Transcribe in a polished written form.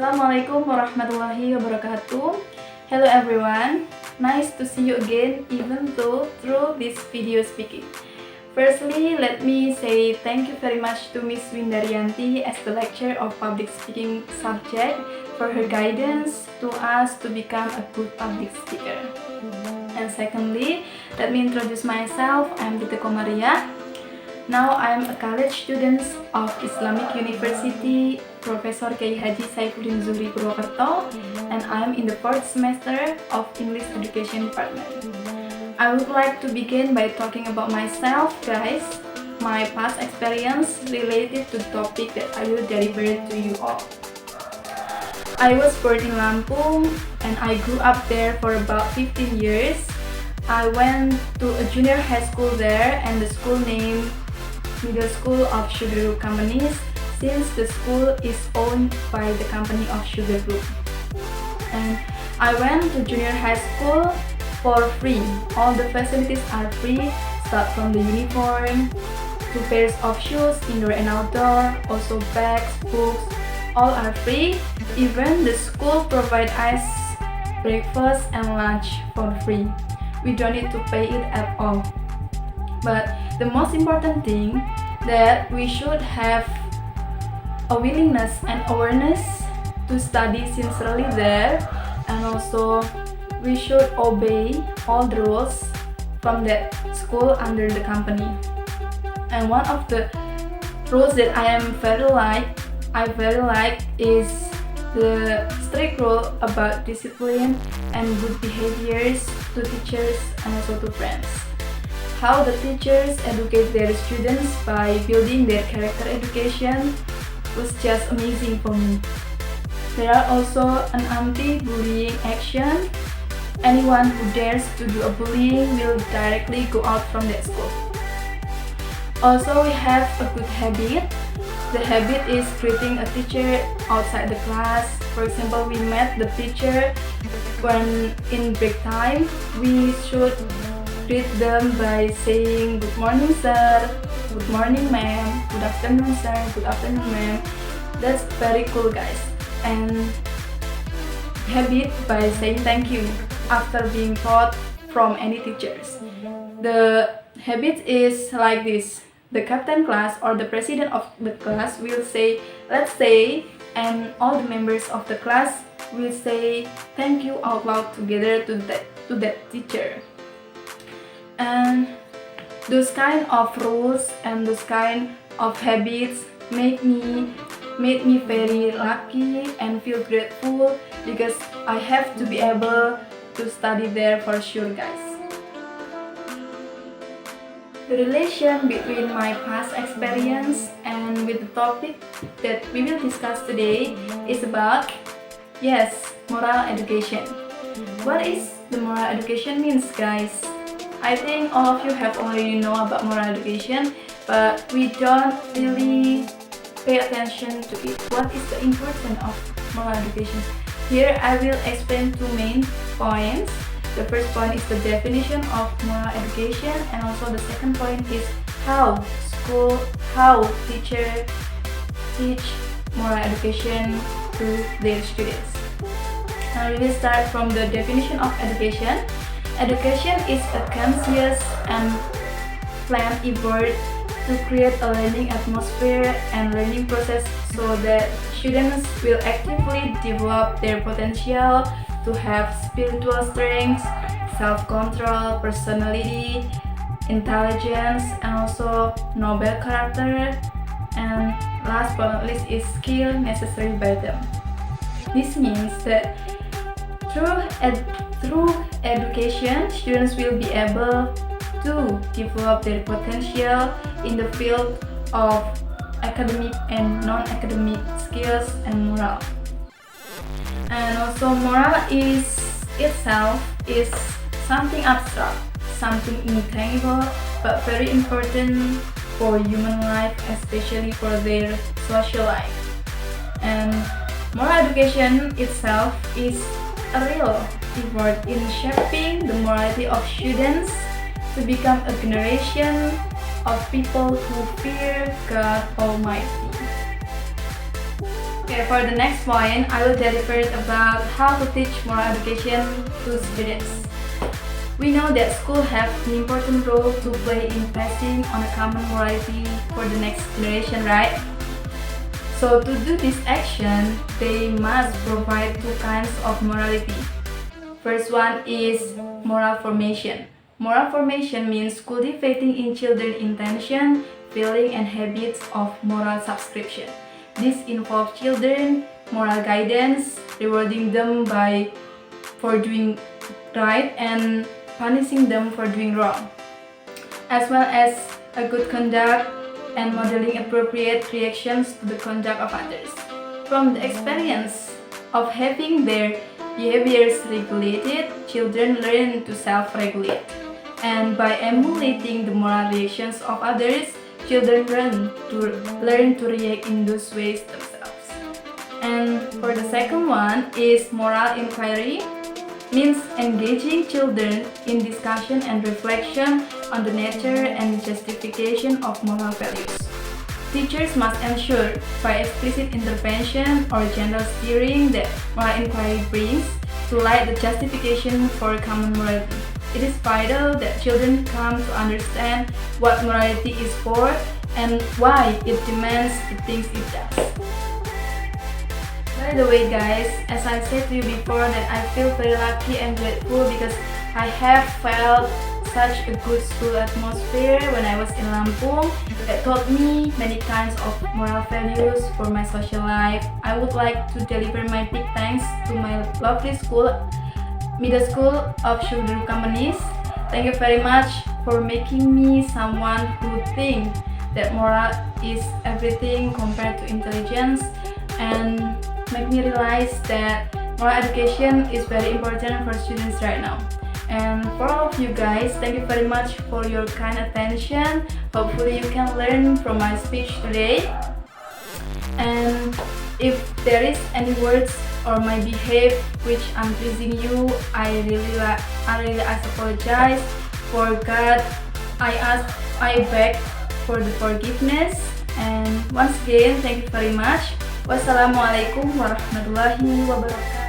Assalamualaikum warahmatullahi wabarakatuh. Hello everyone, nice to see you again even though through this video speaking. Firstly, let me say thank you very much to Miss Windaryanti as the lecturer of public speaking subject for her guidance to us to become a good public speaker. And secondly, let me introduce myself. I'm Titik Komariyah. Now I'm a college student of Islamic University, Professor Kiai Haji Saifuddin Zuhri Purwokerto, and I'm in the 4th semester of English Education Department. I would like to begin by talking about myself, guys, my past experience related to the topic that I will deliver to you all. I was born in Lampung and I grew up there for about 15 years. I went to a junior high school there and the school name Middle School of Sugar Group Companies, since the school is owned by the company of Sugar Group. And I went to junior high school for free. All the facilities are free, start from the uniform, 2 pairs of shoes, indoor and outdoor, also bags, books, all are free. Even the school provide us breakfast and lunch for free. We don't need to pay it at all. But the most important thing that we should have a willingness and awareness to study sincerely there, and also we should obey all the rules from that school under the company. And one of the rules that I very like is the strict rule about discipline and good behaviors to teachers and also to friends. How the teachers educate their students by building their character education was just amazing for me. There are also an anti-bullying action. Anyone who dares to do a bullying will directly go out from that school. Also, we have a good habit. The habit is greeting a teacher outside the class. For example, we met the teacher when in break time. We should greet them by saying good morning sir, good morning ma'am, good afternoon sir, good afternoon ma'am. That's very cool, guys. And habit by saying thank you after being taught from any teachers. The habit is like this: the captain class or the president of the class will say let's say, and all the members of the class will say thank you out loud together to that teacher. And those kind of rules and those kind of habits made me very lucky and feel grateful because I have to be able to study there for sure, guys. The relation between my past experience and with the topic that we will discuss today is about, yes, moral education. What is the moral education means, guys? I think all of you have already know about moral education, but we don't really pay attention to it. What is the importance of moral education? Here I will explain 2 main points. The first point is the definition of moral education, and also the second point is how teachers teach moral education to their students. Now we will start from the definition of education. Education is a conscious and planned effort to create a learning atmosphere and learning process so that students will actively develop their potential to have spiritual strength, self-control, personality, intelligence, and also noble character, and last but not least is skill necessary by them. This means that through education, students will be able to develop their potential in the field of academic and non-academic skills and moral. And also moral itself is something abstract, something intangible, but very important for human life, especially for their social life. And moral education itself is a real effort in shaping the morality of students to become a generation of people who fear God Almighty. Okay, for the next point, I will deliver about how to teach moral education to students. We know that schools have an important role to play in passing on a common morality for the next generation, right? So to do this action, they must provide two kinds of morality. First one is moral formation. Moral formation means cultivating in children intention, feeling and habits of moral subscription. This involves children moral guidance, rewarding them for doing right and punishing them for doing wrong, as well as a good conduct and modeling appropriate reactions to the conduct of others. From the experience of having their behaviors regulated, children learn to self-regulate. And by emulating the moral reactions of others, children learn to react in those ways themselves. And for the second one is moral inquiry, means engaging children in discussion and reflection on the nature and justification of moral values. Teachers must ensure, by explicit intervention or general steering, that moral inquiry brings to light the justification for common morality. It is vital that children come to understand what morality is for and why it demands the things it does. By the way guys, as I said to you before, that I feel very lucky and grateful because I have felt such a good school atmosphere when I was in Lampung that taught me many kinds of moral values for my social life. I would like to deliver my big thanks to my lovely school, Middle School of Shuguru Companies. Thank you very much for making me someone who thinks that moral is everything compared to intelligence, and make me realize that moral education is very important for students right now. And for all of you guys, thank you very much for your kind attention. Hopefully you can learn from my speech today. And if there is any words or my behavior which unpleasing you, I really apologize. For God, I beg for the forgiveness. And once again, thank you very much. Wassalamualaikum warahmatullahi wabarakatuh.